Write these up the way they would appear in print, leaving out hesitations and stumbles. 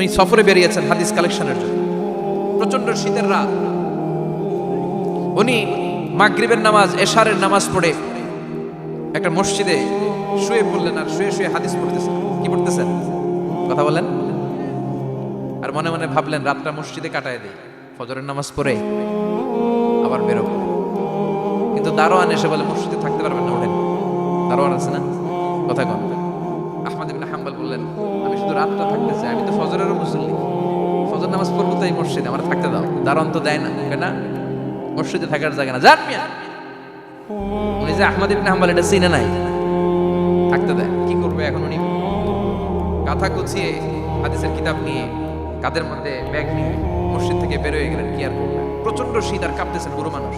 উনি সফরে বেরিয়েছেন হাদিস কালেকশনের জন্য। প্রচন্ড শীতের রাত, উনি মাগরিবের নামাজ এশারের নামাজ পড়ে একটা মসজিদে শুয়ে পড়লেন, আর শুয়ে শুয়ে হাদিস পড়তেছেন। কি পড়তেছেন? কথা বলেন। আর মনে মনে ভাবলেন রাতটা মসজিদে কাটায় দেই, ফজরের নামাজ পড়ে আবার বেরোবো। কিন্তু দারোয়ান এসে বলে মসজিদে থাকতে পারবেন না, ওঠেন। দারোয়ান আছে না, কথা কন। আহমদ ইবনে হাম্বল বললেন আমি শুধু রাতটা থাকতে চাই, আমি তো ফজরেরও মুসল্লি, ফজর নামাজ পড়বো তো এই মসজিদে, আমার থাকতে দাও। দারোয়ান তো দেয় না, কেনা মসজিদে থাকার জায়গা না, যান মিয়া। উনি যে আহমদ ইবনে হাম্বল এটা চিনে নাই, থাকতে দেয়। কি করবে এখন? উনি কাঁথা গুছিয়ে হাদিসের কিতাব নিয়ে কাদের মধ্যে ব্যাগ নিয়ে মসজিদ থেকে বের হয়ে গেলেন। কি আর করবেন, প্রচন্ড শীত আর কাঁপতেছেন বুড়ো মানুষ।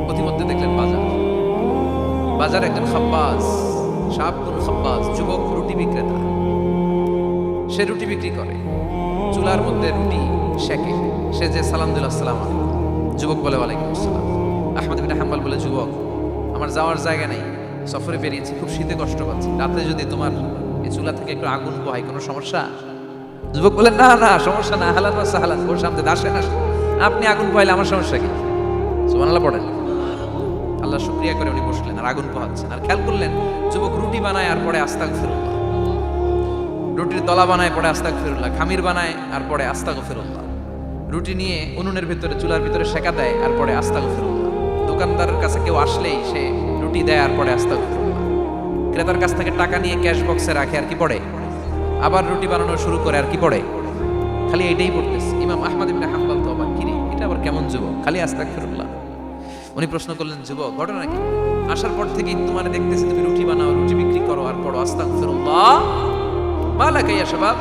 প্রতিমধ্যে দেখলেন বাজার একজন খাব্বাজ, শাবুন খাব্বাজ, যুবক রুটি বিক্রেতা। সে রুটি বিক্রি করে, চুলার মধ্যে রুটি সেকে। সে যে সালাম দিল আসসালামু আলাইকুম, যুবক বলে ওয়ালাইকুম আসসালাম। আহমদ ইবনে হাম্বল বলে যুবক আমার যাওয়ার জায়গা নেই, সফরে বেরিয়েছি, খুব শীতে কষ্ট পাচ্ছি, রাতে যদি তোমার এই চুলা থেকে একটু আগুন পোহাই কোনো সমস্যা? যুবক বলে না না সমস্যা না, হালান বা সাহালান, ওর সামনে আসেন আসেন, আপনি আগুন পোহাইলে আমার সমস্যা কি? সুবহানাল্লাহ পড়েন। আল্লাহ শুকরিয়া করে উনি বসলেন আর আগুন পোহাচ্ছেন। আর খেয়াল করলেন যুবক রুটি বানায় আর পরে আস্তাগফিরুল্লাহ, রুটির দলা বানায় পরে আস্তাগফিরুল্লাহ, খামির বানায় আর পরে আস্তাগফিরুল্লাহ, রুটি নিয়ে উনুনের ভিতরে চুলার ভিতরে সেকা দেয় আর পরে আস্তাগফিরুল্লাহ, দোকানদারের কাছে কেউ আসলেই সে রুটি দেয় আর পরে আস্তাগফিরুল্লাহ, ক্রেতার কাছ থেকে টাকা নিয়ে ক্যাশ বক্সে রাখে আর কি পড়ে, আবার রুটি বানানো শুরু করে আর কি পড়ে, খালি এটাই পড়তেছে। ইমাম আহমদ ইবনে হাম্বল তো অবাক, কিরে এটা আবার কেমন যুবক, খালি আস্তাগফিরুল্লাহ। উনি প্রশ্ন করলেন যুবক ঘটনা কি? আসার পর থেকেই তোমার দেখতেছি তুমি রুটি বানাও, রুটি বিক্রি করো আর পড়ো আস্তাগফিরুল্লাহ, মালাকা ইয়া শাবাব।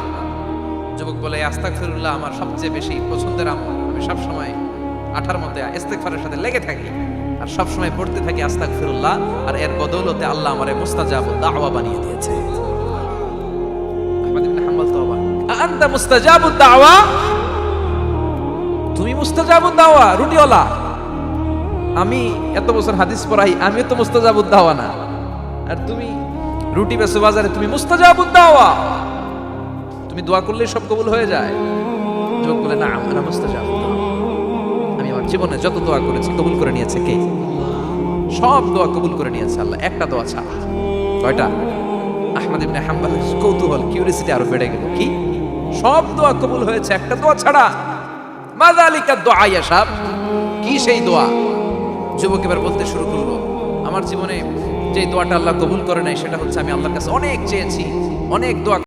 যুবক বলে আস্তাগফিরুল্লাহ আমার সবচেয়ে বেশি পছন্দের আমল, আমি সব সময় আঠার মধ্যে ইস্তেগফারের সাথে লেগে থাকি আর সব সময় পড়তে থাকি আস্তাগফিরুল্লাহ, আর এর বদৌলতে আল্লাহ আমারে মুস্তাজাবুদ দাওয়া বানিয়ে দিয়েছে। আহমদ ইবনে হাম্বল তো অবাক, আনতা মুস্তাজাবুদ দাওয়া, তুমি মুস্তাজাবুদ দাওয়া রুটিওয়ালা? আমি এত বছর হাদিস পড়াই, আমিও তো মুস্তাজাবুদ দাওয়া না, আর তুমি রুটি বেচো বাজারে, তুমি মুস্তাজাবুদ দাওয়া, তুমি দোয়া করলে সব কবুল হয়ে যায়? যুবক বলে না আমরা মুস্তাজাবুদ দাওয়া, আমি আমার জীবনে যত দোয়া করেছি কবুল করে নিয়েছে কে? সব দোয়া কবুল করে নিয়েছে আল্লাহ, একটা দোয়া ছাড়া। কয়টা? আহমদ ইবনে হাম্বলের কৌতূহল, কিউরিসিটি আরো বেড়ে গেল। কি? সব দোয়া কবুল হয়েছে একটা দোয়া ছাড়া। মাযালিকা দুআ ইয়া শাব, কি সেই দোয়া? যুবক এবার বলতে শুরু করলো আমার জীবনে যে দোয়াটা আল্লাহ কবুল করে নাই সেটা হচ্ছে আমি আল্লাহর কাছে অনেক চেয়েছি, অনেক দোয়া